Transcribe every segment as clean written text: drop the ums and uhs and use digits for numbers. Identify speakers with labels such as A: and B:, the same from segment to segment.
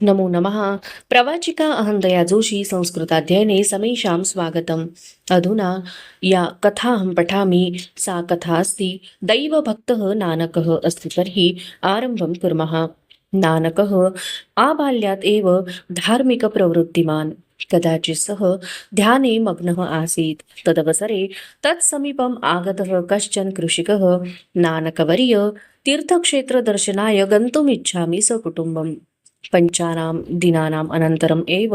A: नमो नमः। प्रवाचिका अहंदया जोशी संस्कृताध्ययने समेषां स्वागतम्। अधुना या कथाहं पठामि सा कथा अस्ति दैवभक्तः नानकः अस्ति। तर्हि आरम्भं कुर्मः। नानकः आबाल्यात् एव धार्मिकप्रवृत्तिमान्। कदाचित् सः ध्याने मग्नः आसीत्। तदवसरे तत्समीपम् आगतः कश्चन कृषिकः। नानकवर्य, तीर्थक्षेत्रदर्शनाय गन्तुमिच्छामि सकुटुम्बम्। पञ्चानां दिनानाम् अनन्तरम् एव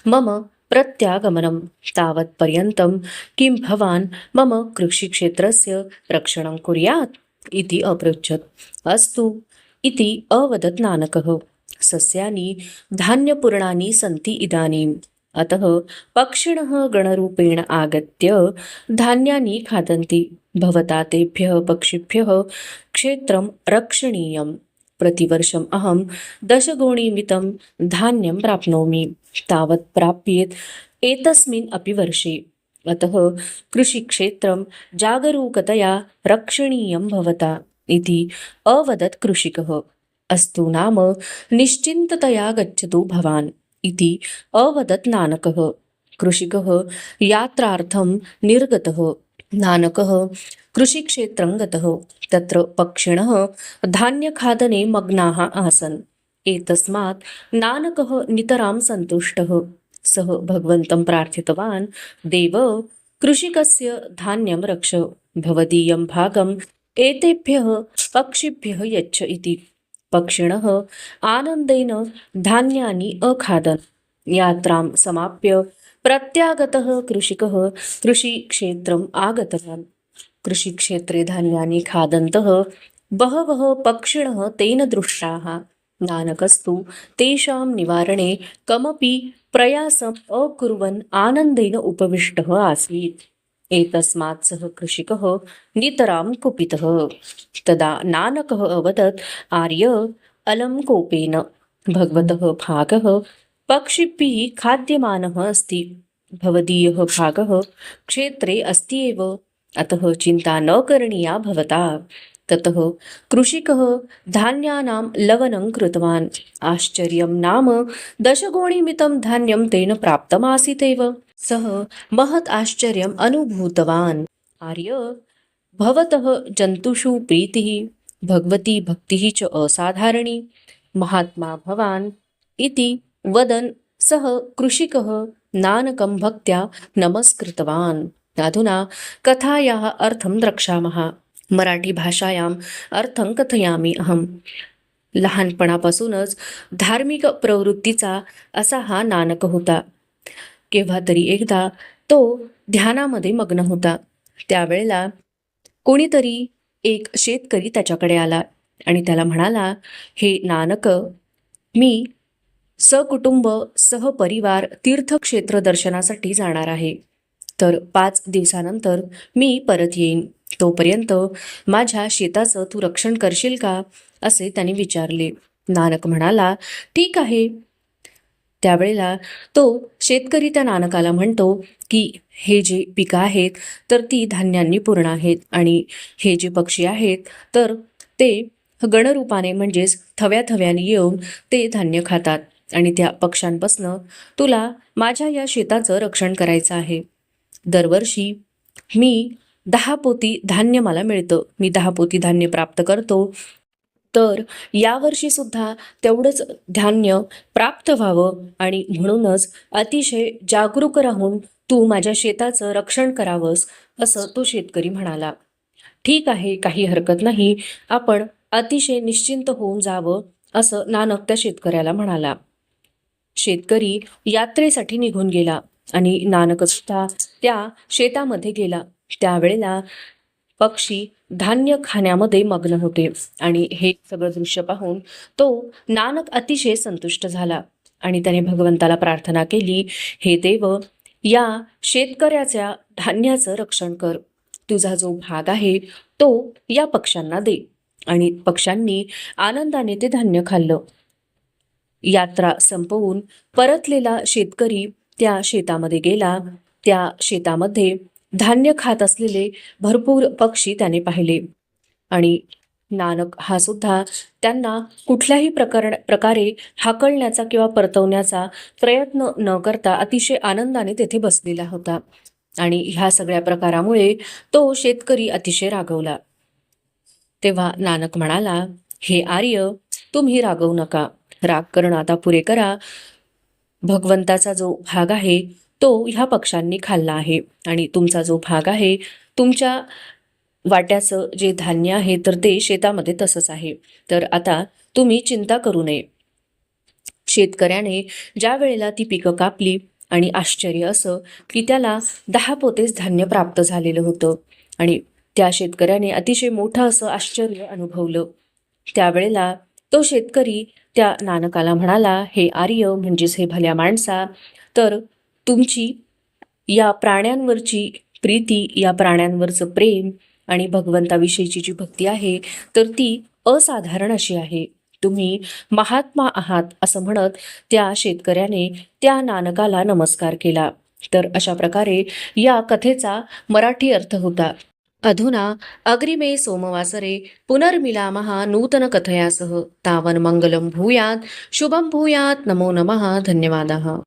A: मम प्रत्यागमनं। तावत्पर्यन्तं किं भवान् मम कृषिक्षेत्रस्य रक्षणं कुर्यात् इति अपृच्छत्। अस्तु इति अवदत् नानकः। सस्यानि धान्यपूर्णानि सन्ति इदानीम्, अतः पक्षिणः गणरूपेण आगत्य धान्यानि खादन्ति। भवता तेभ्यः पक्षिभ्यः क्षेत्रं रक्षणीयम्। प्रतिवर्षम् अहं 10 गोणीमितं धान्यं प्राप्नोमि। तावत् प्राप्येत् एतस्मिन् अपि वर्षे। अतः कृषिक्षेत्रं जागरूकतया रक्षणीयं भवता इति अवदत् कृषिकः। अस्तु नाम निश्चिन्ततया गच्छतु भवान् इति अवदत् नानकः। कृषिकः यात्रार्थं निर्गतः। नानकः कृषिक्षेत्रं गतः। तत्र पक्षिणः धान्यखादने मग्नाः आसन्। एतस्मात् नानकः नितरां सन्तुष्टः। सः भगवन्तं प्रार्थितवान्, देव, कृषिकस्य धान्यं रक्ष, भवदीयं भागम् एतेभ्यः पक्षिभ्यः यच्छ इति। पक्षिणः आनन्देन धान्यानि अखादन्। यात्रां समाप्य प्रत्यागतः कृषिकः कृषिक्षेत्रम् आगतवान्। कृषिक्षेत्रे धान्यानि खादन्तः बहवः पक्षिणः तेन दृष्टाः। नानकस्तु तेषां निवारणे कमपि प्रयासम् अकुर्वन् आनन्देन उपविष्टः आसीत्। एतस्मात् सः कृषिकः नितरां कुपितः। तदा नानकः अवदत्, आर्य, अलं कोपेन भगवतः भागः पक्षिभिः खाद्यमानः अस्ति। भवदीयः भागः क्षेत्रे अस्ति एव, अतः चिन्ता न करणीया भवता। ततः कृषिकः धान्यानां लवनं कृतवान्। आश्चर्यं नाम 10 गोणीमितं धान्यं तेन प्राप्तमासीतेव। सः महत् आश्चर्यम् अनुभूतवान्। आर्य, भवतः जन्तुषु प्रीतिः, भगवती भक्तिः च असाधारणी। महात्मा भवान् इति वदन् सः कृषिकः नानकं भक्त्या नमस्कृतवान्। अधुना कथायाः अर्थं द्रक्ष्यामः। मराठी भाषायाम् अर्थं कथयामि अहं। लहानपणापासूनच धार्मिक प्रवृत्तीचा असा हा नानक होता. केव्हा तरी एकदा तो ध्यानामध्ये मग्न होता. त्यावेळेला कोणीतरी एक शेतकरी त्याच्याकडे आला आणि त्याला म्हणाला, हे नानक, मी सकुटुंब सहपरिवार तीर्थक्षेत्र दर्शनासाठी जाणार आहे. तर 5 दिवसानंतर मी परत येईन. तोपर्यंत माझ्या शेताचं तू रक्षण करशील का, असे त्याने विचारले. नानक म्हणाला, ठीक आहे. त्यावेळेला तो शेतकरी त्या नानकाला म्हणतो की हे जे पिकं आहेत तर ती धान्यांनी पूर्ण आहेत, आणि हे जे पक्षी आहेत तर ते गणरूपाने म्हणजेच थव्या थव्याने येऊन ते धान्य खातात, आणि त्या पक्ष्यांपासनं तुला माझ्या या शेताचं रक्षण करायचं आहे. दरवर्षी मी 10 पोती धान्य मला मिळतं. मी 10 पोती धान्य प्राप्त करतो. तर यावर्षी सुद्धा तेवढंच धान्य प्राप्त व्हावं, आणि म्हणूनच अतिशय जागरूक राहून तू माझ्या शेताचं रक्षण करावंस, असं तो शेतकरी म्हणाला. ठीक आहे, काही हरकत नाही, आपण अतिशय निश्चिंत होऊन जावं, असं नानक त्या शेतकऱ्याला म्हणाला. शेतकरी यात्रेसाठी निघून गेला आणि नानक सुद्धा त्या शेतामध्ये गेला. त्यावेळेला पक्षी धान्य खाण्यामध्ये मग्न होते, आणि हे सगळं दृश्य पाहून तो नानक अतिशय संतुष्ट झाला आणि त्याने भगवंताला प्रार्थना केली, हे देव, या शेतकऱ्याच्या धान्याचं रक्षण कर. तुझा जो भाग आहे तो या पक्ष्यांना दे. आणि पक्ष्यांनी आनंदाने ते धान्य खाल्लं. यात्रा संपवून परतलेला शेतकरी त्या शेतामध्ये गेला. त्या शेतामध्ये धान्य खात असलेले भरपूर पक्षी त्याने पाहिले, आणि नानक हा सुद्धा त्यांना कुठल्याही प्रकारे हाकलण्याचा किंवा परतवण्याचा प्रयत्न न करता अतिशय आनंदाने तेथे बसलेला होता. आणि ह्या सगळ्या प्रकारामुळे तो शेतकरी अतिशय रागवला. तेव्हा नानक म्हणाला, हे आर्य, तुम्ही रागवू नका. राग करणं आता पुरे करा. भगवंताचा जो भाग आहे तो ह्या पक्ष्यांनी खाल्ला आहे आणि तुमचा जो भाग आहे, तुमच्या वाट्याचं जे धान्य आहे तर ते शेतामध्ये तसंच आहे. तर आता तुम्ही चिंता करू नये. शेतकऱ्याने ज्या वेळेला ती पिकं कापली आणि आश्चर्य असं की त्याला 10 पोतेच धान्य प्राप्त झालेलं होतं आणि त्या शेतकऱ्याने अतिशय मोठं असं आश्चर्य अनुभवलं. त्यावेळेला तो शेतकरी त्या नानकाला म्हणाला, हे आर्य म्हणजेच हे भल्या माणसा, तर तुमची या प्राण्यांवरची प्रीती, या प्राण्यांवरचं प्रेम आणि भगवंताविषयीची जी भक्ती आहे तर ती असाधारण अशी आहे. तुम्ही महात्मा आहात असं म्हणत त्या शेतकऱ्याने त्या नानकाला नमस्कार केला. तर अशा प्रकारे या कथेचा मराठी अर्थ होता. अधुना अग्रिमे सोमवासरे पुनर्मिलामः नूतन कथया सह. तावन् मंगलं भूयात्, शुभं भूयात्. नमो नमः. धन्यवादः.